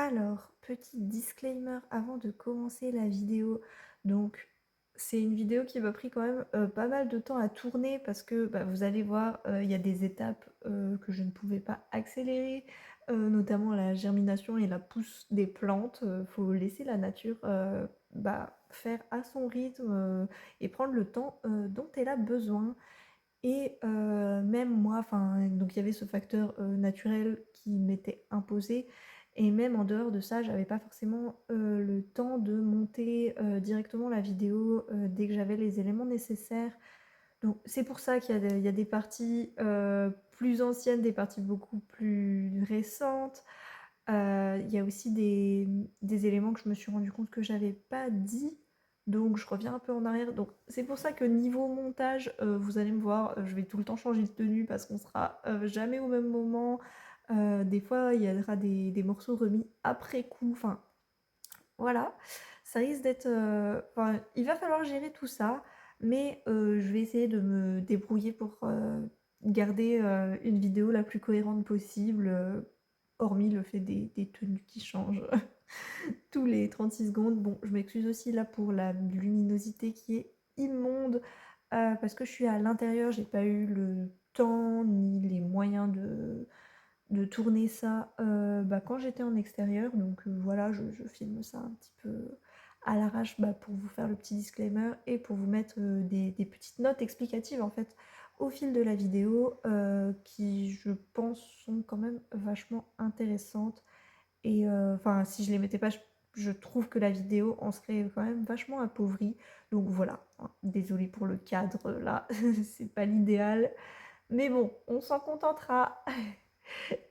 Alors, petit disclaimer avant de commencer la vidéo. Donc, c'est une vidéo qui m'a pris quand même pas mal de temps à tourner parce que vous allez voir, il y a des étapes que je ne pouvais pas accélérer, notamment la germination et la pousse des plantes. Faut laisser la nature faire à son rythme et prendre le temps dont elle a besoin. Et même moi, enfin, donc il y avait ce facteur naturel qui m'était imposé. Et même en dehors de ça, j'avais pas forcément le temps de monter directement la vidéo dès que j'avais les éléments nécessaires. Donc c'est pour ça qu'il y a des parties plus anciennes, des parties beaucoup plus récentes. Il y a aussi des éléments que je me suis rendu compte que j'avais pas dit, donc je reviens un peu en arrière. Donc c'est pour ça que niveau montage, vous allez me voir, je vais tout le temps changer de tenue parce qu'on sera jamais au même moment. Des fois, il y aura des morceaux remis après coup. Enfin, voilà, ça risque d'être. Enfin, il va falloir gérer tout ça, mais je vais essayer de me débrouiller pour garder une vidéo la plus cohérente possible, hormis le fait des tenues qui changent tous les 36 secondes. Bon, je m'excuse aussi là pour la luminosité qui est immonde, parce que je suis à l'intérieur, j'ai pas eu le temps ni les moyens de tourner ça quand j'étais en extérieur. Donc voilà, je filme ça un petit peu à l'arrache pour vous faire le petit disclaimer et pour vous mettre des petites notes explicatives en fait au fil de la vidéo qui je pense sont quand même vachement intéressantes. Et enfin, si je les mettais pas, je trouve que la vidéo en serait quand même vachement appauvrie. Donc voilà, hein, désolée pour le cadre là, c'est pas l'idéal. Mais bon, on s'en contentera.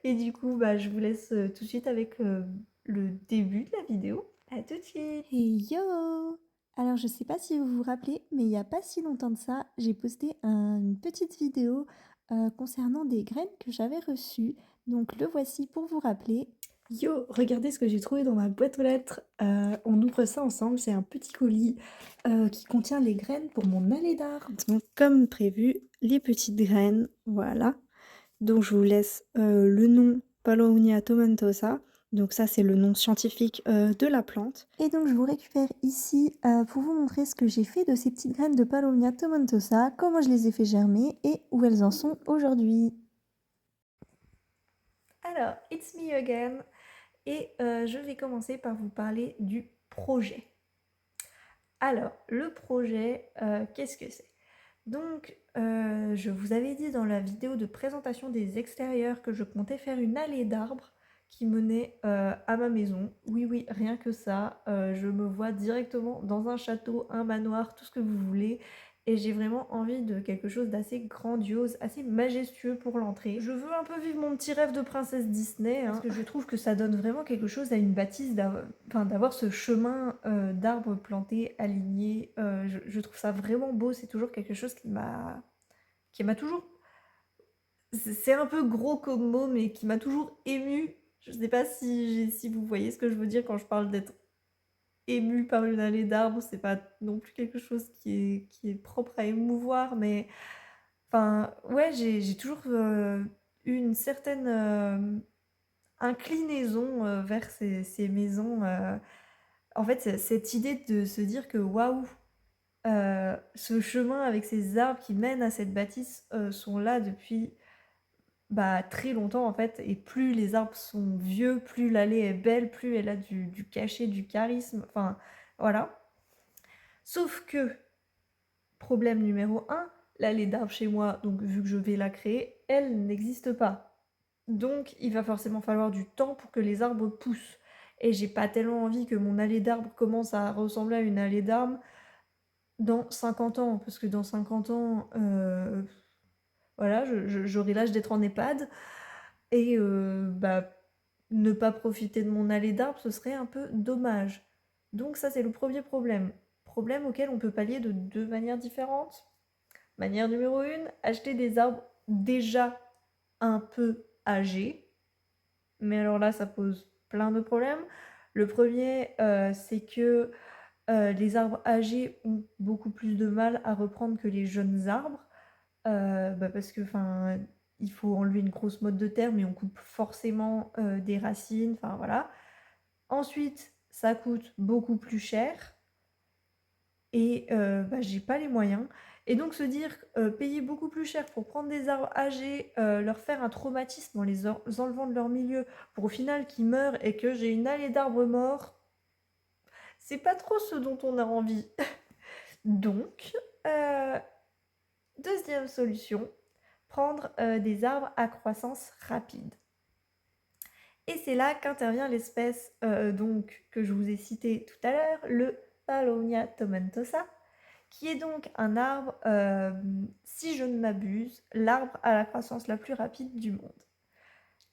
Et du coup, je vous laisse tout de suite avec le début de la vidéo. À tout de suite. Hey yo! Alors je sais pas si vous vous rappelez, mais il y a pas si longtemps de ça, j'ai posté une petite vidéo concernant des graines que j'avais reçues. Donc le voici pour vous rappeler. Yo, regardez ce que j'ai trouvé dans ma boîte aux lettres. On ouvre ça ensemble, c'est un petit colis qui contient les graines pour mon allée d'arbre. Donc comme prévu, les petites graines, voilà. Donc je vous laisse le nom Paulownia tomentosa. Donc ça c'est le nom scientifique de la plante. Et donc je vous récupère ici pour vous montrer ce que j'ai fait de ces petites graines de Paulownia tomentosa, comment je les ai fait germer et où elles en sont aujourd'hui. Alors, it's me again. Et je vais commencer par vous parler du projet. Alors, le projet, qu'est-ce que c'est? Donc, je vous avais dit dans la vidéo de présentation des extérieurs que je comptais faire une allée d'arbres qui menait à ma maison. Oui, oui, rien que ça. Je me vois directement dans un château, un manoir, tout ce que vous voulez. Et j'ai vraiment envie de quelque chose d'assez grandiose, assez majestueux pour l'entrée. Je veux un peu vivre mon petit rêve de princesse Disney, hein, parce que je trouve que ça donne vraiment quelque chose à une bâtisse, d'avoir ce chemin d'arbres plantés, alignés. Je trouve ça vraiment beau, c'est toujours quelque chose qui m'a toujours... C'est un peu gros comme mot, mais qui m'a toujours émue. Je sais pas si vous voyez ce que je veux dire quand je parle d'être émue par une allée d'arbres. C'est pas non plus quelque chose qui est propre à émouvoir, mais... Enfin, ouais, j'ai toujours eu une certaine inclinaison vers ces maisons. En fait, cette idée de se dire que waouh, ce chemin avec ces arbres qui mènent à cette bâtisse sont là depuis très longtemps en fait. Et plus les arbres sont vieux, plus l'allée est belle, plus elle a du cachet, du charisme. Enfin, voilà. Sauf que, problème numéro un, l'allée d'arbres chez moi, donc vu que je vais la créer, elle n'existe pas. Donc il va forcément falloir du temps pour que les arbres poussent. Et j'ai pas tellement envie que mon allée d'arbres commence à ressembler à une allée d'arbres dans 50 ans, parce que dans 50 ans, voilà, j'aurai l'âge d'être en EHPAD, et ne pas profiter de mon allée d'arbres, ce serait un peu dommage. Donc ça, c'est le premier problème. Problème auquel on peut pallier de deux manières différentes. Manière numéro 1, acheter des arbres déjà un peu âgés. Mais alors là, ça pose plein de problèmes. Le premier, c'est que les arbres âgés ont beaucoup plus de mal à reprendre que les jeunes arbres. Parce que, enfin, il faut enlever une grosse motte de terre, mais on coupe forcément des racines, enfin voilà. Ensuite, ça coûte beaucoup plus cher et j'ai pas les moyens. Et donc se dire payer beaucoup plus cher pour prendre des arbres âgés, leur faire un traumatisme en les enlevant de leur milieu, pour au final qu'ils meurent et que j'ai une allée d'arbres morts, c'est pas trop ce dont on a envie. Donc, deuxième solution, prendre des arbres à croissance rapide. Et c'est là qu'intervient l'espèce donc que je vous ai citée tout à l'heure, le Paulownia tomentosa, qui est donc un arbre, si je ne m'abuse, l'arbre à la croissance la plus rapide du monde.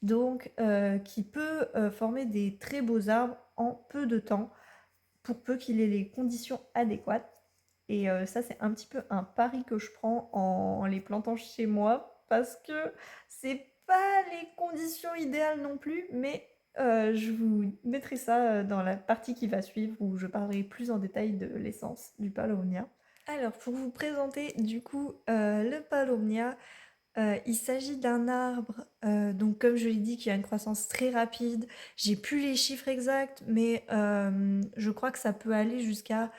Donc, qui peut former des très beaux arbres en peu de temps, pour peu qu'il ait les conditions adéquates. Et ça, c'est un petit peu un pari que je prends en les plantant chez moi, parce que c'est pas les conditions idéales non plus, mais je vous mettrai ça dans la partie qui va suivre, où je parlerai plus en détail de l'essence du Paulownia. Alors, pour vous présenter du coup le Paulownia, il s'agit d'un arbre, donc comme je l'ai dit, qui a une croissance très rapide. J'ai plus les chiffres exacts, mais je crois que ça peut aller jusqu'à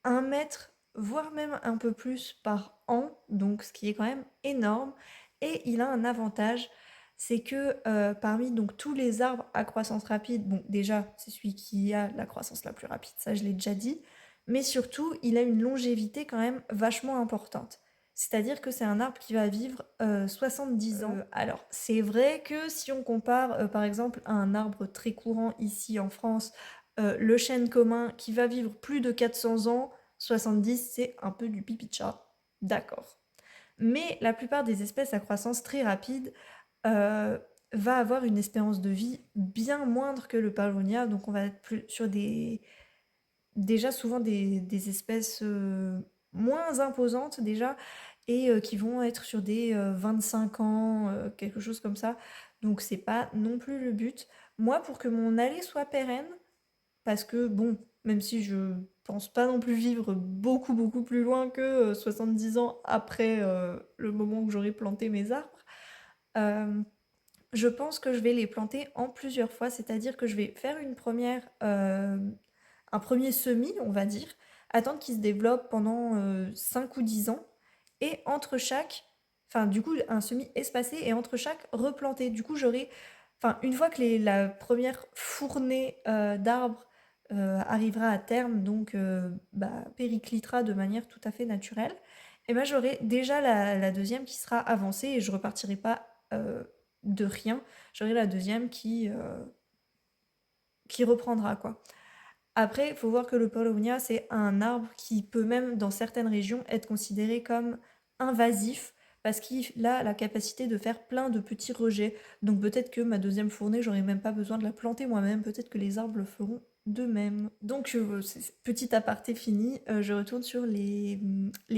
1 mètre, voire même un peu plus par an, donc ce qui est quand même énorme. Et il a un avantage, c'est que parmi donc tous les arbres à croissance rapide, bon déjà c'est celui qui a la croissance la plus rapide, ça je l'ai déjà dit, mais surtout il a une longévité quand même vachement importante. C'est-à-dire que c'est un arbre qui va vivre 70 ans. Alors c'est vrai que si on compare par exemple à un arbre très courant ici en France, le chêne commun qui va vivre plus de 400 ans, 70 c'est un peu du pipi de chat, d'accord. Mais la plupart des espèces à croissance très rapide va avoir une espérance de vie bien moindre que le Paulownia, donc on va être plus sur déjà souvent des espèces moins imposantes déjà, et qui vont être sur des 25 ans, quelque chose comme ça. Donc c'est pas non plus le but. Moi, pour que mon allée soit pérenne, parce que bon, même si je pense pas non plus vivre beaucoup beaucoup plus loin que 70 ans après le moment où j'aurai planté mes arbres, euh, je pense que je vais les planter en plusieurs fois, c'est-à-dire que je vais faire un premier semis, on va dire, attendre qu'il se développe pendant 5 ou 10 ans, et entre chaque, enfin du coup un semis espacé, et entre chaque replanter. Du coup j'aurai, enfin une fois que la première fournée d'arbres arrivera à terme, donc périclitera de manière tout à fait naturelle, et ben j'aurai déjà la deuxième qui sera avancée, et je repartirai pas de rien. J'aurai la deuxième qui reprendra, quoi. Après, il faut voir que le Paulownia, c'est un arbre qui peut même, dans certaines régions, être considéré comme invasif, parce qu'il a la capacité de faire plein de petits rejets. Donc peut-être que ma deuxième fournée, j'aurais même pas besoin de la planter moi-même, peut-être que les arbres le feront d'eux-mêmes. Donc petit aparté fini, je retourne sur les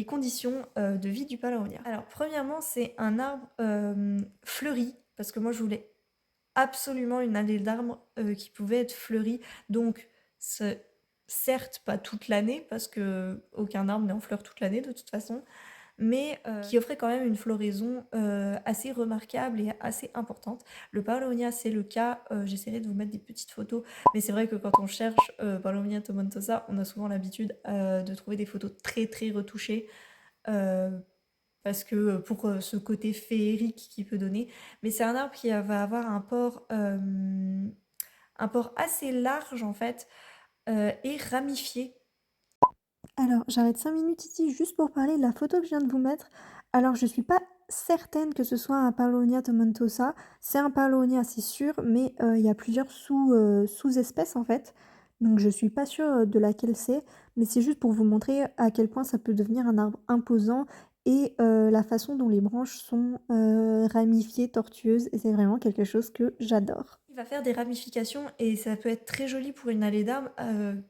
conditions de vie du Paulownia. Alors premièrement, c'est un arbre fleuri, parce que moi je voulais absolument une allée d'arbres qui pouvait être fleurie. Donc, certes, pas toute l'année, parce que aucun arbre n'est en fleurs toute l'année de toute façon, mais qui offrait quand même une floraison assez remarquable et assez importante. Le Paulownia, c'est le cas. J'essaierai de vous mettre des petites photos, mais c'est vrai que quand on cherche Paulownia tomentosa, on a souvent l'habitude de trouver des photos très très retouchées. euh, Parce que pour ce côté féerique qu'il peut donner. Mais c'est un arbre qui va avoir un port assez large en fait, et ramifié. Alors, j'arrête 5 minutes ici juste pour parler de la photo que je viens de vous mettre. Alors, je suis pas certaine que ce soit un Paulownia tomentosa. C'est un Paulownia, c'est sûr, mais il y a plusieurs sous-espèces en fait. Donc, je suis pas sûre de laquelle c'est, mais c'est juste pour vous montrer à quel point ça peut devenir un arbre imposant et la façon dont les branches sont ramifiées, tortueuses, et c'est vraiment quelque chose que j'adore. Il va faire des ramifications et ça peut être très joli pour une allée d'arbres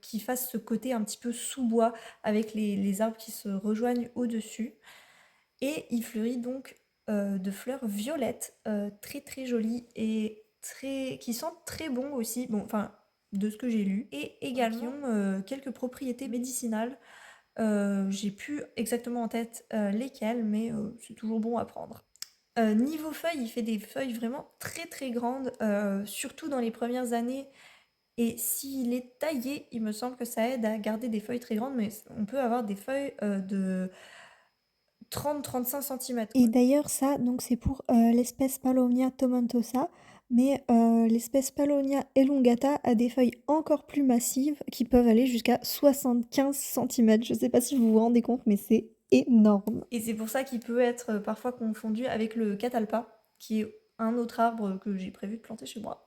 qui fasse ce côté un petit peu sous-bois avec les arbres qui se rejoignent au-dessus. Et il fleurit donc de fleurs violettes, très très jolies et qui sentent très bon aussi, bon, enfin, de ce que j'ai lu, et également qui ont quelques propriétés médicinales. J'ai plus exactement en tête lesquelles, mais c'est toujours bon à prendre. Niveau feuilles, il fait des feuilles vraiment très très grandes, surtout dans les premières années. Et s'il est taillé, il me semble que ça aide à garder des feuilles très grandes, mais on peut avoir des feuilles de 30-35 centimètres, Et quoi. d'ailleurs ça, donc c'est pour, l'espèce Paulownia tomentosa, mais l'espèce Paulownia elongata a des feuilles encore plus massives qui peuvent aller jusqu'à 75 centimètres. Je sais pas si vous vous rendez compte, mais c'est énorme. Et c'est pour ça qu'il peut être parfois confondu avec le catalpa, qui est un autre arbre que j'ai prévu de planter chez moi.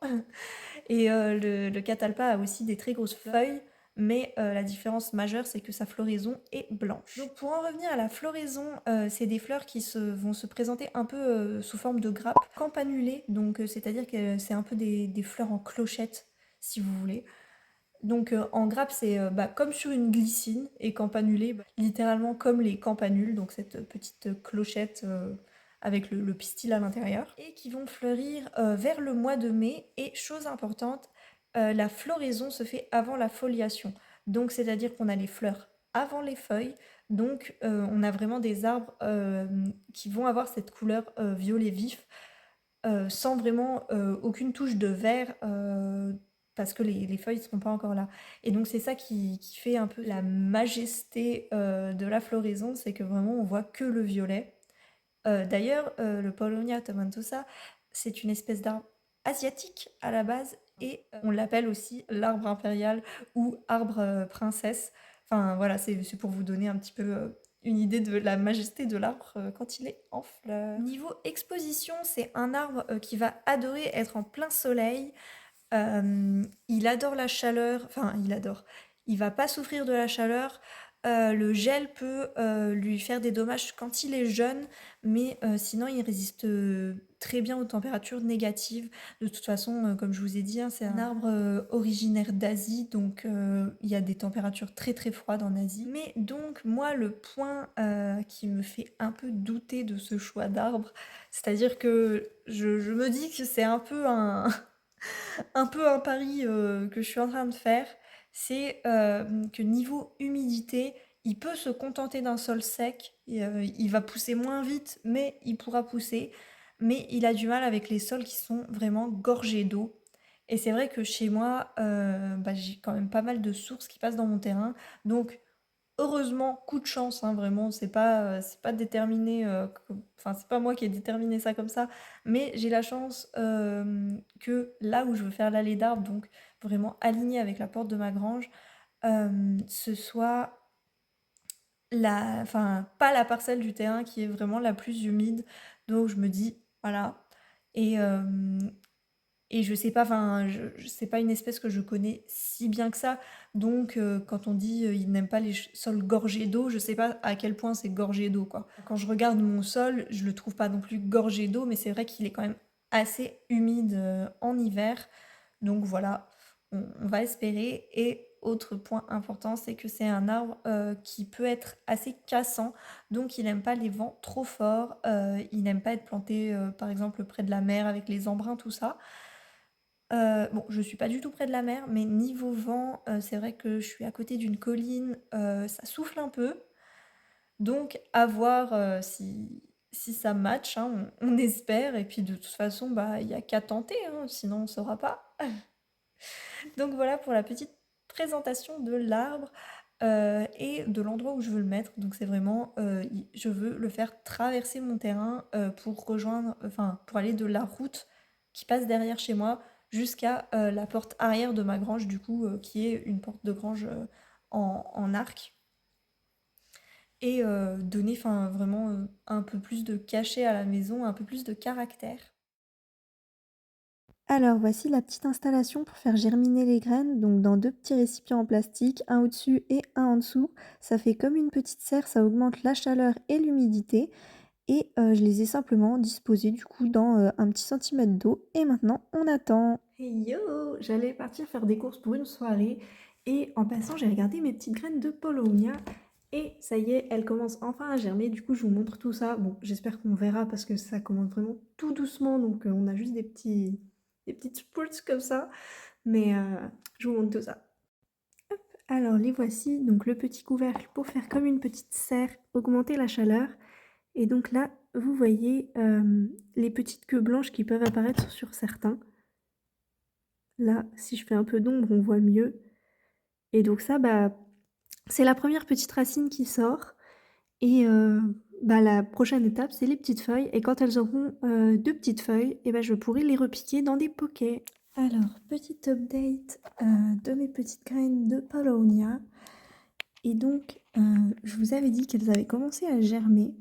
Et le catalpa a aussi des très grosses feuilles, mais la différence majeure, c'est que sa floraison est blanche. Donc pour en revenir à la floraison, c'est des fleurs qui vont se présenter un peu sous forme de grappes campanulées, donc c'est-à-dire que c'est un peu des fleurs en clochette, si vous voulez. Donc en grappe, c'est comme sur une glycine, et campanulé, littéralement comme les campanules, donc cette petite clochette avec le pistil à l'intérieur, et qui vont fleurir vers le mois de mai. Et chose importante, la floraison se fait avant la foliation. Donc c'est-à-dire qu'on a les fleurs avant les feuilles, donc on a vraiment des arbres qui vont avoir cette couleur violet vif, sans vraiment aucune touche de vert, parce que les feuilles ne seront pas encore là. Et donc c'est ça qui fait un peu la majesté de la floraison, c'est que vraiment on voit que le violet. D'ailleurs, le Paulownia tomentosa, c'est une espèce d'arbre asiatique à la base, et on l'appelle aussi l'arbre impérial ou arbre princesse. Enfin voilà, c'est pour vous donner un petit peu une idée de la majesté de l'arbre quand il est en fleurs. Niveau exposition, c'est un arbre qui va adorer être en plein soleil. Il adore la chaleur, enfin il adore. Il va pas souffrir de la chaleur. Le gel peut lui faire des dommages quand il est jeune, mais sinon il résiste très bien aux températures négatives. De toute façon, comme je vous ai dit, hein, c'est un arbre originaire d'Asie, donc il y a des températures très très froides en Asie. Mais donc moi, le point qui me fait un peu douter de ce choix d'arbre, c'est-à-dire que je me dis que c'est un peu un peu un pari que je suis en train de faire, c'est que niveau humidité, il peut se contenter d'un sol sec, et, il va pousser moins vite, mais il pourra pousser. Mais il a du mal avec les sols qui sont vraiment gorgés d'eau. Et c'est vrai que chez moi, j'ai quand même pas mal de sources qui passent dans mon terrain. Donc heureusement, coup de chance, hein, vraiment, c'est pas déterminé, enfin, c'est pas moi qui ai déterminé ça comme ça, mais j'ai la chance que là où je veux faire l'allée d'arbres, donc vraiment aligné avec la porte de ma grange, ce soit enfin, pas la parcelle du terrain qui est vraiment la plus humide. Donc je me dis, voilà. Et, et je sais pas, enfin, c'est pas une espèce que je connais si bien que ça. Donc, quand on dit il n'aime pas les sols gorgés d'eau, je sais pas à quel point c'est gorgé d'eau, quoi. Quand je regarde mon sol, je le trouve pas non plus gorgé d'eau, mais c'est vrai qu'il est quand même assez humide en hiver. Donc voilà, on va espérer. Et autre point important, c'est que c'est un arbre qui peut être assez cassant, donc il n'aime pas les vents trop forts, il n'aime pas être planté par exemple près de la mer avec les embruns, tout ça. Bon, je suis pas du tout près de la mer, mais niveau vent, c'est vrai que je suis à côté d'une colline, ça souffle un peu. Donc à voir, si ça match, hein, on espère. Et puis de toute façon, il y a qu'à tenter, hein, sinon on saura pas. Donc voilà pour la petite présentation de l'arbre, et de l'endroit où je veux le mettre. Donc c'est vraiment, je veux le faire traverser mon terrain, pour rejoindre, enfin pour aller de la route qui passe derrière chez moi jusqu'à la porte arrière de ma grange, du coup, qui est une porte de grange en arc. Et donner, enfin vraiment, un peu plus de cachet à la maison, un peu plus de caractère. Alors voici la petite installation pour faire germiner les graines, donc dans 2 petits récipients en plastique, un au-dessus et un en dessous. Ça fait comme une petite serre, ça augmente la chaleur et l'humidité et je les ai simplement disposés du coup dans, un petit centimètre d'eau et maintenant on attend. Hey yo! J'allais partir faire des courses pour une soirée, et en passant, j'ai regardé mes petites graines de Paulownia, et ça y est, elles commencent enfin à germer. Du coup, je vous montre tout ça. Bon, j'espère qu'on verra parce que ça commence vraiment tout doucement, donc on a juste des petites sprouts comme ça, mais je vous montre tout ça. Alors les voici, donc le petit couvercle pour faire comme une petite serre, augmenter la chaleur. Et donc là, vous voyez les petites queues blanches qui peuvent apparaître sur certains. Là, si je fais un peu d'ombre, on voit mieux et donc ça, bah, c'est la première petite racine qui sort et bah, la prochaine étape, c'est les petites feuilles et quand elles auront, 2 petites feuilles et bah, je pourrai les repiquer dans des poquets. Alors, petite update, de mes petites graines de Paulownia et donc je vous avais dit qu'elles avaient commencé à germer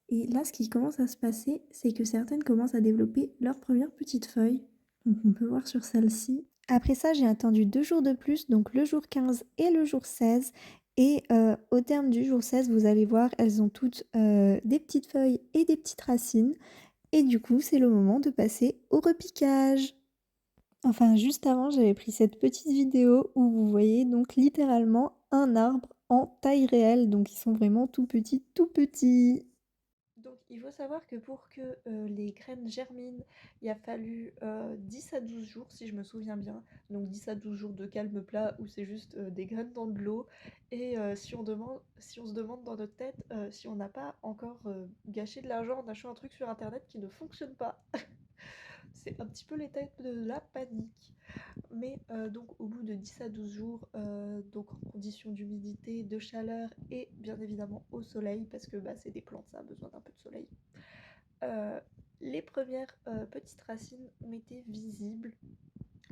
et là, ce qui commence à se passer, c'est que certaines commencent à développer leurs premières petites feuilles. Donc on peut voir sur celle-ci. Après ça, j'ai attendu 2 jours de plus, donc le jour 15 et le jour 16 et au terme du jour 16, vous allez voir, elles ont toutes, des petites feuilles et des petites racines et du coup, c'est le moment de passer au repiquage. Enfin, juste avant, j'avais pris cette petite vidéo où vous voyez donc littéralement un arbre en taille réelle, donc ils sont vraiment tout petits, tout petits. Donc il faut savoir que pour que les graines germinent, il a fallu 10 à 12 jours si je me souviens bien. Donc 10 à 12 jours de calme plat où c'est juste des graines dans de l'eau. Et si on se demande dans notre tête si on n'a pas encore gâché de l'argent en achetant un truc sur internet qui ne fonctionne pas. C'est un petit peu l'état de la panique. Mais donc au bout de 10 à 12 jours, donc en conditions d'humidité, de chaleur et bien évidemment au soleil, parce que bah, c'est des plantes, ça a besoin d'un peu de soleil. Euh, les premières petites racines ont été visibles,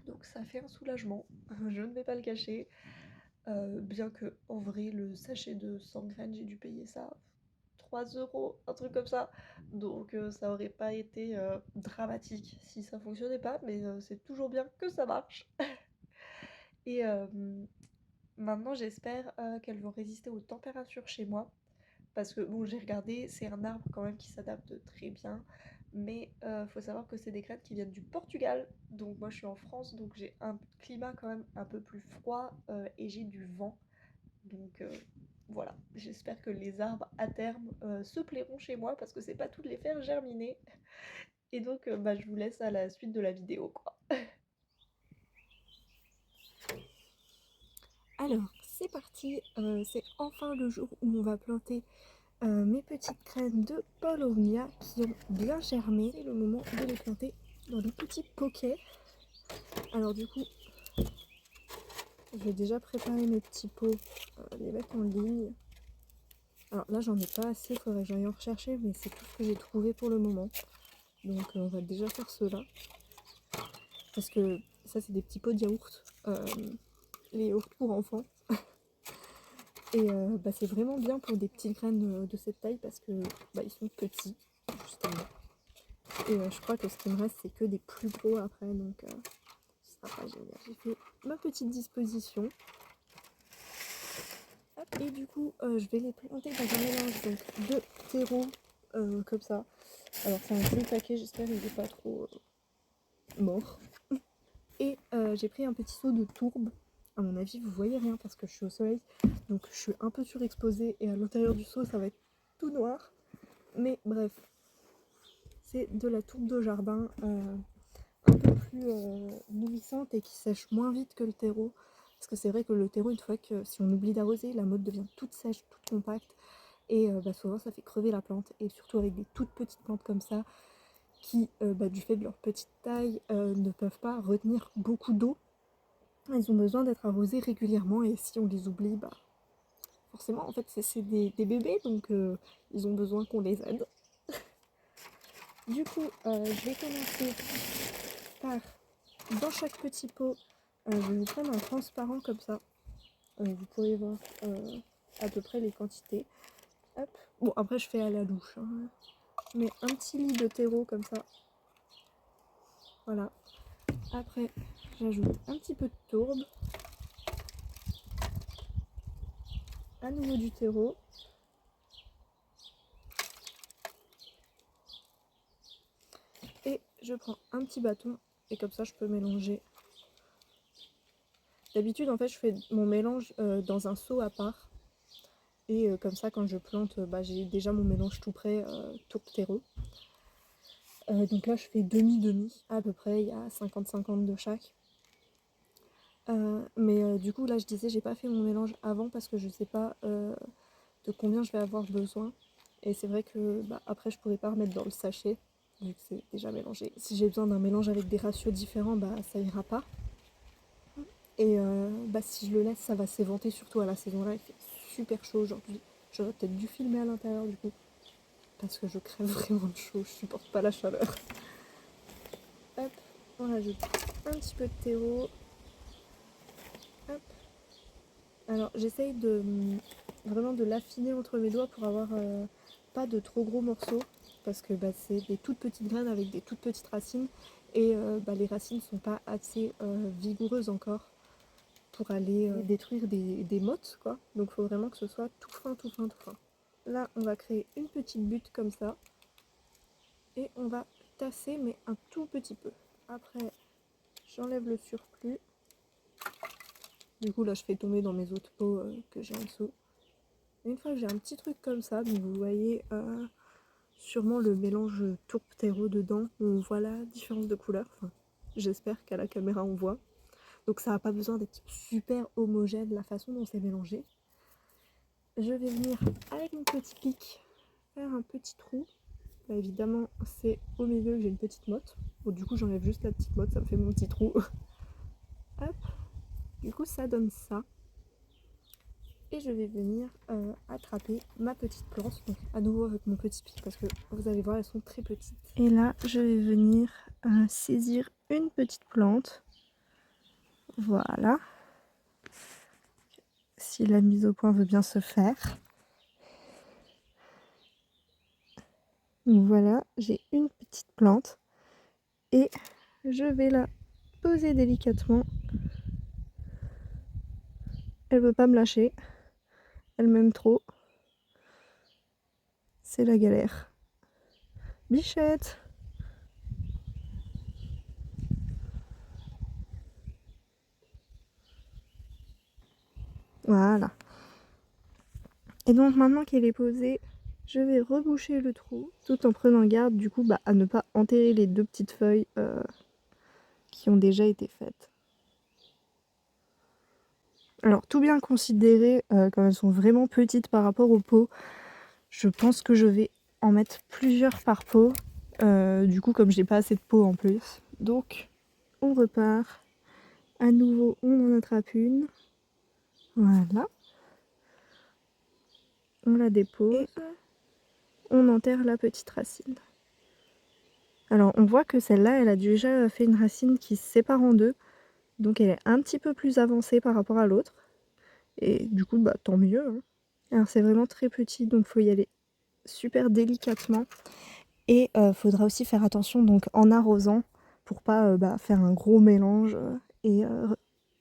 donc ça fait un soulagement, je ne vais pas le cacher. Bien que en vrai le sachet de 100 graines j'ai dû payer ça 3 €, un truc comme ça. Donc ça aurait pas été dramatique si ça fonctionnait pas, mais c'est toujours bien que ça marche. Et maintenant, j'espère qu'elles vont résister aux températures chez moi. Parce que, bon, j'ai regardé, c'est un arbre quand même qui s'adapte très bien. Mais faut savoir que c'est des graines qui viennent du Portugal. Donc moi, je suis en France, donc j'ai un climat quand même un peu plus froid et j'ai du vent. Donc voilà, j'espère que les arbres à terme se plairont chez moi parce que c'est pas tout de les faire germiner. Et donc, bah, je vous laisse à la suite de la vidéo, quoi. Alors, c'est parti, c'est enfin le jour où on va planter mes petites graines de Paulownia qui ont bien germé. C'est le moment de les planter dans des petits poquets. Alors du coup, je vais déjà préparer mes petits pots, les mettre en ligne. Alors là, j'en ai pas assez, il faudrait que j'aille en rechercher, mais c'est tout ce que j'ai trouvé pour le moment. Donc on va déjà faire cela. Parce que ça, c'est des petits pots de yaourt. Les yaourts pour enfants. Et bah, c'est vraiment bien pour des petites graines de cette taille parce que bah, ils sont petits, justement. Et je crois que ce qui me reste, c'est que des plus gros après, donc ce sera pas génial. J'ai fait ma petite disposition. Hop, et du coup, je vais les planter dans un mélange donc, de terreau, comme ça. Alors c'est un joli paquet, j'espère qu'il n'est pas trop mort. Et j'ai pris un petit seau de tourbe. À mon avis, vous voyez rien parce que je suis au soleil, donc je suis un peu surexposée et à l'intérieur du seau, ça va être tout noir. Mais bref, c'est de la tourbe de jardin un peu plus nourrissante et qui sèche moins vite que le terreau. Parce que c'est vrai que le terreau, une fois que si on oublie d'arroser, la motte devient toute sèche, toute compacte. Et bah, souvent, ça fait crever la plante. Et surtout avec des toutes petites plantes comme ça, qui, bah, du fait de leur petite taille, ne peuvent pas retenir beaucoup d'eau. Elles ont besoin d'être arrosées régulièrement. Et si on les oublie, bah, forcément, en fait, c'est des bébés. Donc, ils ont besoin qu'on les aide. Du coup, je vais commencer par, dans chaque petit pot, je vais vous prendre un transparent comme ça. Vous pourrez voir à peu près les quantités. Hop. Bon, après, je fais à la louche. Hein. Mais un petit lit de terreau comme ça. Voilà. Après, j'ajoute un petit peu de tourbe. À nouveau du terreau. Et je prends un petit bâton. Et comme ça, je peux mélanger. D'habitude, en fait, je fais mon mélange dans un seau à part. Et comme ça, quand je plante, bah, j'ai déjà mon mélange tout prêt, tourbe-terreau. Donc là, je fais demi-demi, à peu près, il y a 50-50 de chaque. Mais du coup, là, je disais, j'ai pas fait mon mélange avant parce que je sais pas de combien je vais avoir besoin. Et c'est vrai que bah, après, je pourrais pas remettre dans le sachet, vu que c'est déjà mélangé. Si j'ai besoin d'un mélange avec des ratios différents, bah ça ira pas. Et si je le laisse, ça va s'éventer, surtout à la saison là, il fait super chaud aujourd'hui. J'aurais peut-être dû filmer à l'intérieur du coup, parce que je crève vraiment de chaud, je supporte pas la chaleur. Hop, on rajoute un petit peu de terreau. Hop. Alors j'essaye de vraiment de l'affiner entre mes doigts pour avoir pas de trop gros morceaux, parce que c'est des toutes petites graines avec des toutes petites racines, et les racines sont pas assez vigoureuses encore pour aller détruire des mottes, quoi. Donc il faut vraiment que ce soit tout fin, tout fin, tout fin. Là, on va créer une petite butte comme ça, et on va tasser, mais un tout petit peu. Après, j'enlève le surplus. Du coup, là, je fais tomber dans mes autres pots que j'ai en dessous. Et une fois que j'ai un petit truc comme ça, donc vous voyez sûrement le mélange tourbe-terreau dedans, on voit la différence de couleur. Enfin, j'espère qu'à la caméra on voit. Donc ça n'a pas besoin d'être super homogène la façon dont c'est mélangé. Je vais venir avec une petite pique faire un petit trou. Là, évidemment, c'est au milieu que j'ai une petite motte. Bon, du coup, j'enlève juste la petite motte, ça me fait mon petit trou. Hop. Du coup, ça donne ça. Et je vais venir attraper ma petite plante, donc à nouveau avec mon petit pic, parce que vous allez voir, elles sont très petites. Et là, je vais venir saisir une petite plante. Voilà. Si la mise au point veut bien se faire. Donc voilà, j'ai une petite plante. Et je vais la poser délicatement. Elle veut pas me lâcher. Elle m'aime trop. C'est la galère. Bichette! Voilà. Et donc maintenant qu'elle est posée, je vais reboucher le trou, tout en prenant garde du coup à ne pas enterrer les deux petites feuilles qui ont déjà été faites. Alors tout bien considéré, quand elles sont vraiment petites par rapport au pot, je pense que je vais en mettre plusieurs par pot. Du coup comme j'ai pas assez de pot en plus. Donc on repart. À nouveau on en attrape une. Voilà. On la dépose. Et on enterre la petite racine. Alors on voit que celle-là, elle a déjà fait une racine qui se sépare en deux. Donc elle est un petit peu plus avancée par rapport à l'autre. Et du coup, tant mieux. Hein. Alors c'est vraiment très petit, donc il faut y aller super délicatement. Et faudra aussi faire attention donc en arrosant pour pas faire un gros mélange et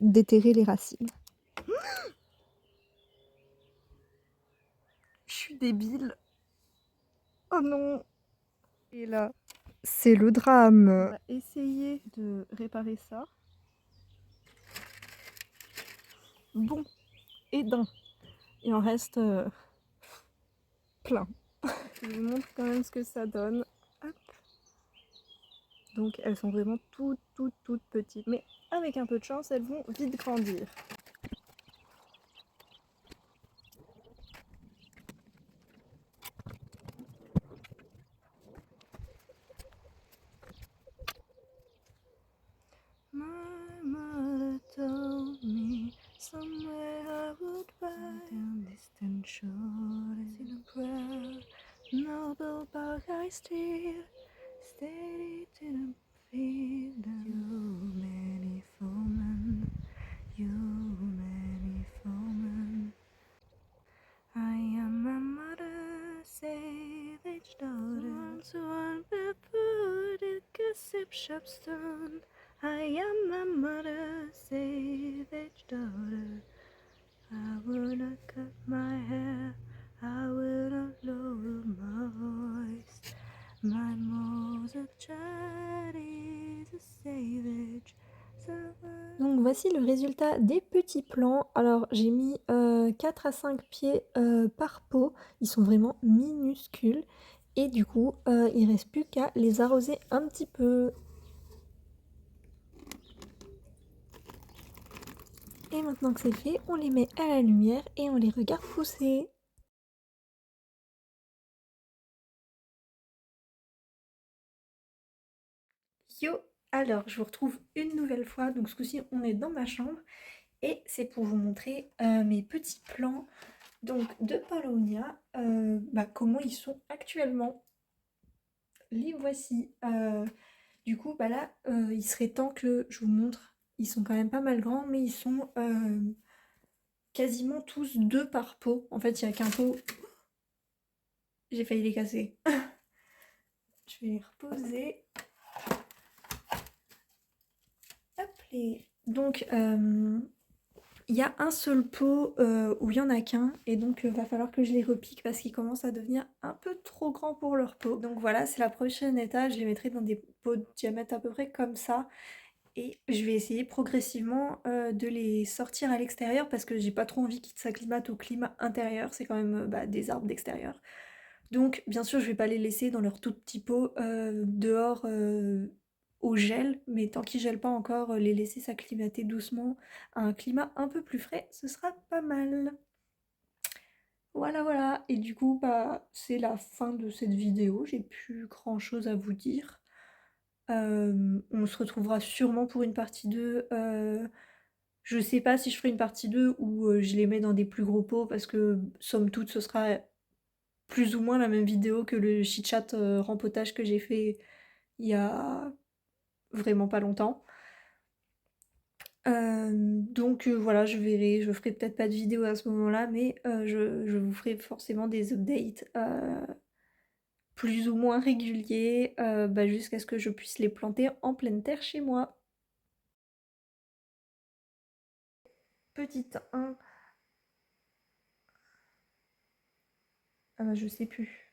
déterrer les racines. Je suis débile. Oh non. Et là, c'est le drame. On va essayer de réparer ça. Bon, et d'un. Il en reste plein. Je vous montre quand même ce que ça donne. Hop. Donc elles sont vraiment toutes petites. Mais avec un peu de chance, elles vont vite grandir. My mother told me somewhere I would find down distant shores in a proud noble bark I steer, steady to the field. You many foemen, you many foemen. I am my mother's savage daughter, once one barefoot at gossip shopstone. I am my mother's savage daughter. I would not cut my hair, I would not lower my voice. My mother child is a savage. Donc voici le résultat des petits plants. Alors j'ai mis 4 à 5 pieds par pot. Ils sont vraiment minuscules. Et du coup, il ne reste plus qu'à les arroser un petit peu. Et maintenant que c'est fait, on les met à la lumière et on les regarde pousser. Yo! Alors, je vous retrouve une nouvelle fois, donc ce coup-ci on est dans ma chambre et c'est pour vous montrer mes petits plans donc de Paulownia, comment ils sont actuellement. Les voici. Du coup, là, il serait temps que je vous montre. Ils sont quand même pas mal grands, mais ils sont quasiment tous deux par pot. En fait, il n'y a qu'un pot. J'ai failli les casser. Je vais les reposer. Hop les. Donc, il y a un seul pot où il n'y en a qu'un, et donc va falloir que je les repique parce qu'ils commencent à devenir un peu trop grands pour leur pot. Donc voilà, c'est la prochaine étape. Je les mettrai dans des pots de diamètre à peu près comme ça. Et je vais essayer progressivement de les sortir à l'extérieur parce que j'ai pas trop envie qu'ils s'acclimatent au climat intérieur. C'est quand même des arbres d'extérieur. Donc bien sûr je vais pas les laisser dans leur tout petit pot dehors au gel, mais tant qu'ils gèlent pas encore, les laisser s'acclimater doucement à un climat un peu plus frais, ce sera pas mal. Voilà voilà, et du coup c'est la fin de cette vidéo, j'ai plus grand chose à vous dire. On se retrouvera sûrement pour une partie 2. Je sais pas si je ferai une partie 2 où je les mets dans des plus gros pots parce que somme toute ce sera plus ou moins la même vidéo que le chit-chat rempotage que j'ai fait il y a vraiment pas longtemps. Voilà, je verrai, je ferai peut-être pas de vidéo à ce moment-là, mais je vous ferai forcément des updates plus ou moins réguliers jusqu'à ce que je puisse les planter en pleine terre chez moi. Petite 1. Je sais plus.